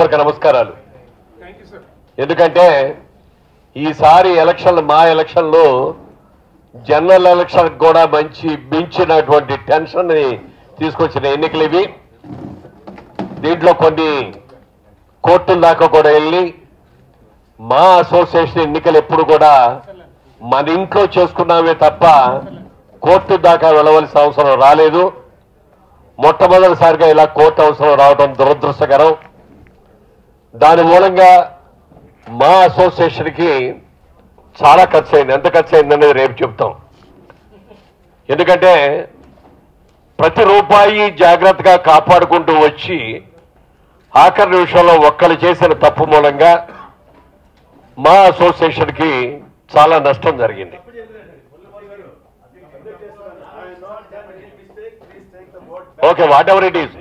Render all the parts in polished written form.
హృదయపూర్వక నమస్కారాలు. ఎందుకంటే ఈసారి ఎలక్షన్ మా ఎలక్షన్లో జనరల్ ఎలక్షన్ కూడా మించినటువంటి టెన్షన్ ని తీసుకొచ్చిన ఎన్నికలు ఇవి. దీంట్లో కొన్ని కోర్టుల దాకా కూడా వెళ్ళి మా అసోసియేషన్ ఎన్నికలు ఎప్పుడు కూడా మన ఇంట్లో చేసుకున్నామే తప్ప కోర్టు దాకా వెళ్ళవలసిన అవసరం రాలేదు. మొట్టమొదటిసారిగా ఇలా కోర్టు అవసరం రావడం దురదృష్టకరం. దాని మూలంగా మా అసోసియేషన్కి చాలా ఖర్చు అయింది. ఎంత ఖర్చు అయిందనేది రేపు చెప్తాం. ఎందుకంటే ప్రతి రూపాయి జాగ్రత్తగా కాపాడుకుంటూ వచ్చి ఆఖరి నిమిషంలో ఒక్కరు చేసిన తప్పు మూలంగా మా అసోసియేషన్కి చాలా నష్టం జరిగింది. Okay, whatever it is,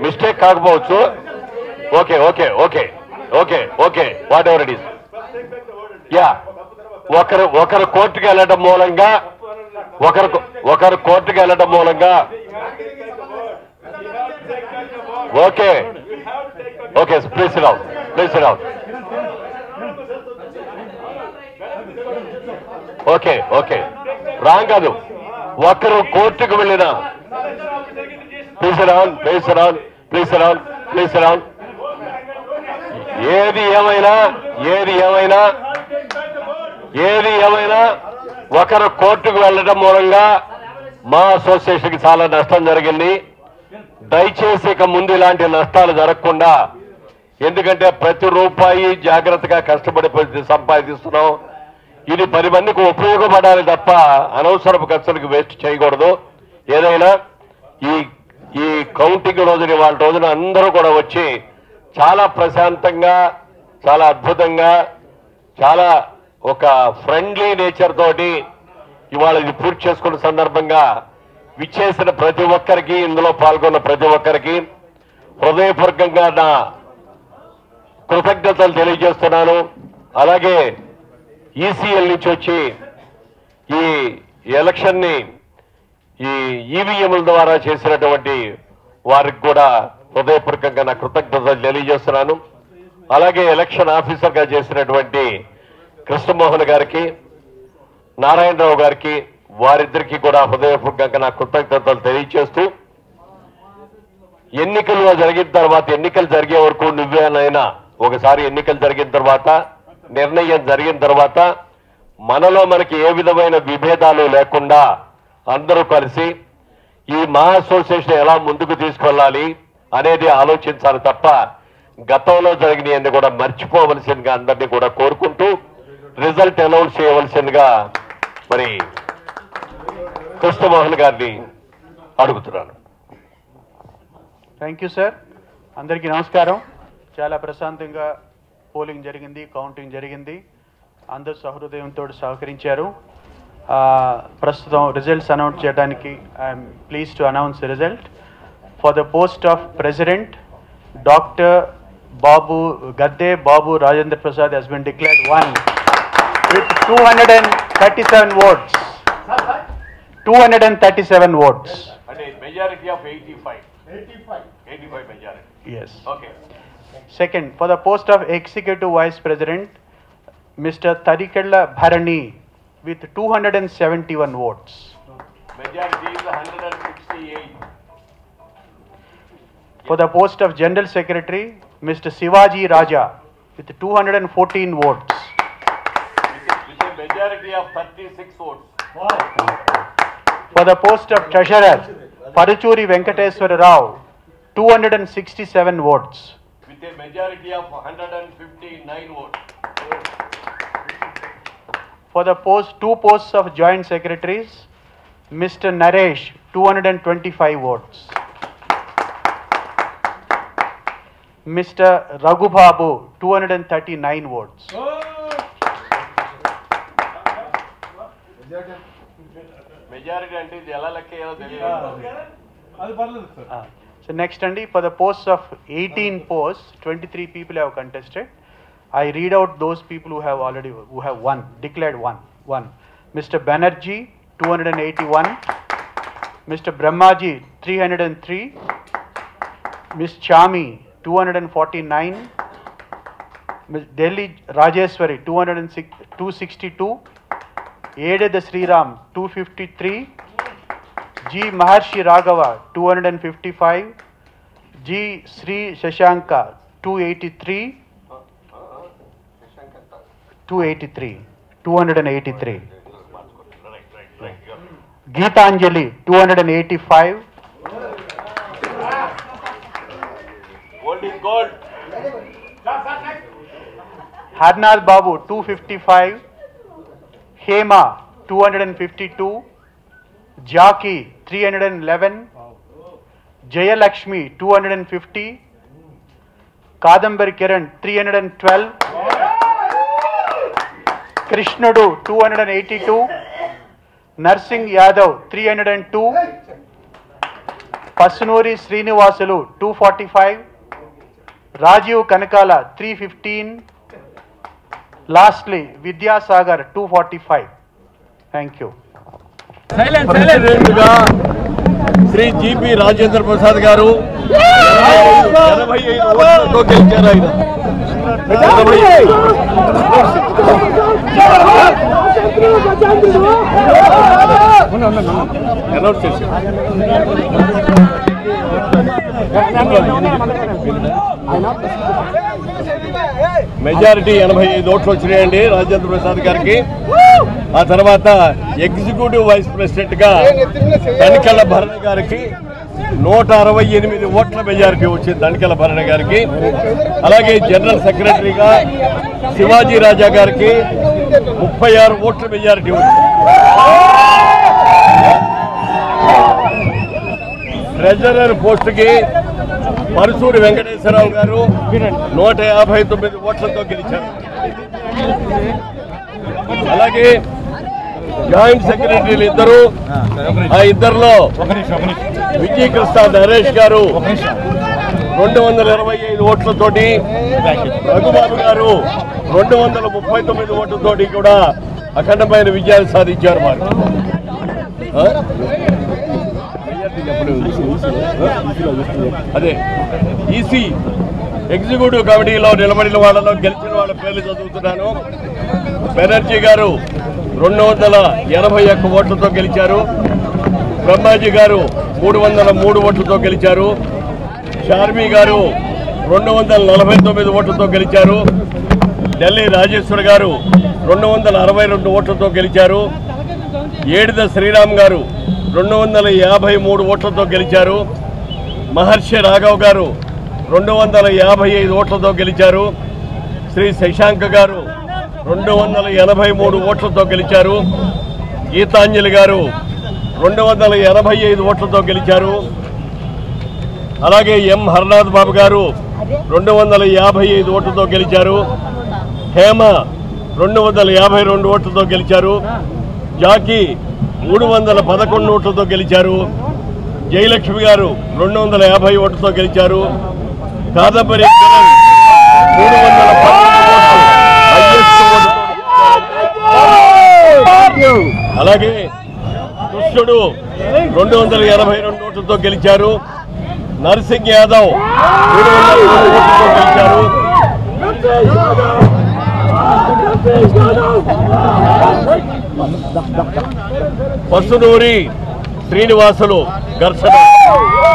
mistake కాకపోవచ్చు. Okay okay okay okay okay whatever it is. Yeah, ఒకరు కోర్టుకు వెళ్ళడం మూలంగా ఒకరు కోర్టుకు వెళ్ళడం మూలంగా okay okay please sit down, please sit down. Okay okay wrong కాదు. ఒకరు కోర్టుకు వెళ్ళిన ప్లీజ్ రాన్ ప్లీజ్ రాన్ ప్లీజ్ రాన్ ప్లీజ్ రాన్ ఏది ఏమైనా ఒకరు కోర్టుకు వెళ్ళడం మూలంగా మా అసోసియేషన్కి చాలా నష్టం జరిగింది. దయచేసి ఇక ముందు ఇలాంటి నష్టాలు జరగకుండా, ఎందుకంటే ప్రతి రూపాయి జాగ్రత్తగా కష్టపడి సంపాదిస్తున్నాం. ఇది 10 మందికి ఉపయోగపడాలి తప్ప అనవసరపు ఖర్చులకు వేస్ట్ చేయకూడదు. ఏదైనా ఈ కౌంటింగ్ రోజున వాళ్ళ రోజున అందరూ కూడా వచ్చి చాలా ప్రశాంతంగా, చాలా అద్భుతంగా, చాలా ఒక ఫ్రెండ్లీ నేచర్ తోటి ఇవాళ ఇది పూర్తి చేసుకున్న సందర్భంగా విచ్చేసిన ప్రతి ఒక్కరికి, ఇందులో పాల్గొన్న ప్రతి ఒక్కరికి హృదయపూర్వకంగా నా కృతజ్ఞతలు తెలియజేస్తున్నాను. అలాగే ఈసీఎల్ నుంచి వచ్చి ఈ ఎలక్షన్ని ఈ ఈవీఎంల ద్వారా చేసినటువంటి వారికి కూడా హృదయపూర్వకంగా నా కృతజ్ఞతలు తెలియజేస్తున్నాను. అలాగే ఎలక్షన్ ఆఫీసర్గా చేసినటువంటి కృష్ణమోహన్ గారికి, నారాయణరావు గారికి, వారిద్దరికీ కూడా హృదయపూర్వకంగా నా కృతజ్ఞతలు తెలియజేస్తూ, ఎన్నికలు జరిగిన తర్వాత, ఎన్నికలు జరిగే వరకు నువ్వేనైనా ఒకసారి ఎన్నికలు జరిగిన తర్వాత, నిర్ణయం జరిగిన తర్వాత మనలో మనకి ఏ విధమైన విభేదాలు లేకుండా అందరూ కలిసి ఈ మా అసోసియేషన్ ఎలా ముందుకు తీసుకెళ్ళాలి అనేది ఆలోచించాలి తప్ప గతంలో జరిగినవన్నీ కూడా మర్చిపోవలసిందిగా అందరినీ కూడా కోరుకుంటూ రిజల్ట్ అనౌన్స్ చేయవలసిందిగా మరి కృష్ణమోహన్ గారిని అడుగుతున్నాను. Thank you sir. అందరికీ నమస్కారం. చాలా ప్రశాంతంగా పోలింగ్ జరిగింది, కౌంటింగ్ జరిగింది. అందరూ సహృదయంతో సహకరించారు. ప్రస్తుతం రిజల్ట్స్ అనౌన్స్ చేయడానికి I'm please to announce result. For the post of president, doctor Gadde Babu Rajendra Prasad has been declared won with 237 votes. 237 votes. And a majority of 85. 85 majority. Yes. Okay. Second, for the post of Executive Vice President, Mr. Tarikalla Bharani with 271 votes. Majority is 168. For the post of General Secretary, Mr. Sivaji Raja with 214 votes. With a majority of 36 votes. For the post of Treasurer, Paruchuri Venkateswara Rao, 267 votes. With a majority of 159 votes. For the two posts of Joint Secretaries, Mr. Naresh, 225 votes. Mr. Raghu Babu, 239 votes. Majority అంటే ఇది ఎలా లెక్కేయాలో తెలియదు. So next, Andy, for the posts of 18 posts, 23 people have contested. I read out those people who have won, declared one. Mr. Banerjee, 281. Mr. Brahmaji, 303. Ms. Chami, 249, Delhi Rajeshwari 262, Ededa Sriram 253, G Maharshi Raghava 255, G Sri Shashanka 283, Geetanjali 285, gold. Harnath Babu 255, Hema 252, Jaki 311, Jayalakshmi 250, Kadambari Kiran 312, Krishnudu 282, Narsingh Yadav 302, Pasunuri Srinivasulu 245, Rajiv Kanakala 315, lastly Vidya Sagar 245. Thank you. ప్రెసిడెంట్గా Shri GP Rajendra Prasad గారు 85 ఓట్లతో గెలిచారు. ఆయన announce చేశారు. Majority 85 ఓట్లు వచ్చినాయండి రాజేంద్ర ప్రసాద్ గారికి. ఆ తర్వాత ఎగ్జిక్యూటివ్ వైస్ ప్రెసిడెంట్ గా తనికెళ్ల భరణి గారికి 168 ఓట్ల మెజారిటీ వచ్చింది తనికెళ్ల భరణి గారికి. అలాగే జనరల్ సెక్రటరీగా శివాజీ రాజా గారికి 36 ఓట్ల మెజారిటీ వచ్చింది. ట్రెజరర్ పోస్టుకి పరుసూరి వెంకటేశ్వరరావు గారు 159 ఓట్లతో గెలిచారు. అలాగే జాయింట్ సెక్రటరీలు ఇద్దరు, ఆ ఇద్దరులో విజయకృష్ణ నరేష్ గారు 225 ఓట్లతోటి, రఘుబాబు గారు 239 ఓట్లతోటి కూడా అఖండమైన విజయాలు సాధించారు. వారు అదే ఈసీ ఎగ్జిక్యూటివ్ కమిటీలో నిలబడిన వాళ్ళలో గెలిచిన వాళ్ళ పేర్లు చదువుతున్నాను. బెనర్జీ గారు 281 ఓట్లతో గెలిచారు. బ్రహ్మాజీ గారు 303 ఓట్లతో గెలిచారు. షార్మి గారు 249 ఓట్లతో గెలిచారు. ఢిల్లీ రాజేశ్వర్ గారు 262 ఓట్లతో గెలిచారు. ఏడిద శ్రీరామ్ గారు 253 ఓట్లతో గెలిచారు. మహర్షి రాఘవ్ గారు 255 ఓట్లతో గెలిచారు. శ్రీ శశాంక్ గారు 283 ఓట్లతో గెలిచారు. గీతాంజలి గారు 285 ఓట్లతో గెలిచారు. అలాగే ఎం హర్నాథ్ బాబు గారు 255 ఓట్లతో గెలిచారు. హేమ 252 ఓట్లతో గెలిచారు. జాకీ 311 ఓట్లతో గెలిచారు. జయలక్ష్మి గారు 250 ఓట్లతో గెలిచారు. కాదంబరి కిరణ్ 311 అలాగే కృష్ణుడు 282 ఓట్లతో గెలిచారు. నర్సింగ్ యాదవ్ 302 ఓట్లతో గెలిచారు. పసునూరి శ్రీనివాసులు ఘర్షణ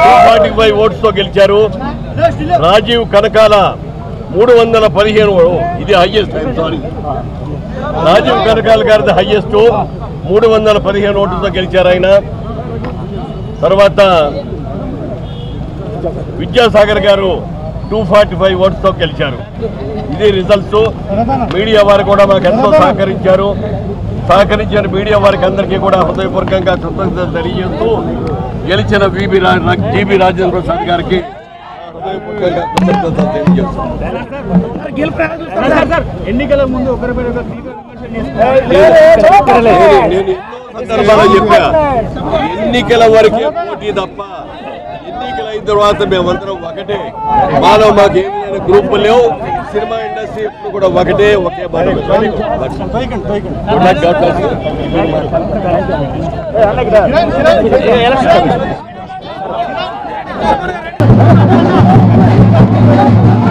245 ఓట్స్తో గెలిచారు. రాజీవ్ కనకాల 315, ఇది హైయెస్ట్. సారీ, రాజీవ్ కనకాల గారిది హైయెస్ట్, 315 ఓట్లతో గెలిచారు ఆయన. తర్వాత విద్యాసాగర్ గారు 245 ఓట్స్తో గెలిచారు. ఇది రిజల్ట్స్. మీడియా వారు కూడా మాకు ఎంతో సహకరించారు. సహకరించిన మీడియా వారికి అందరికీ కూడా హృదయపూర్వకంగా కృతజ్ఞతలు తెలియజేస్తూ గెలిచిన జీబీ రాజేంద్ర ప్రసాద్ గారికి హృదయపూర్వకంగా కృతజ్ఞతలు తెలియజేస్తాను. ఎన్నికల ముందు ఒకరిపై నేను ఎన్నో సందర్భాలు చెప్పా, ఎన్నికల వరకే పోటీ తప్ప ఎన్నికలు అయిన తర్వాత మేమందరం ఒకటే. మాలో మాకు ఏమైనా గ్రూపులు లేవు. సినిమా ఇండస్ట్రీ ఎప్పుడు కూడా ఒకటే, ఒకే మాట. Thank you.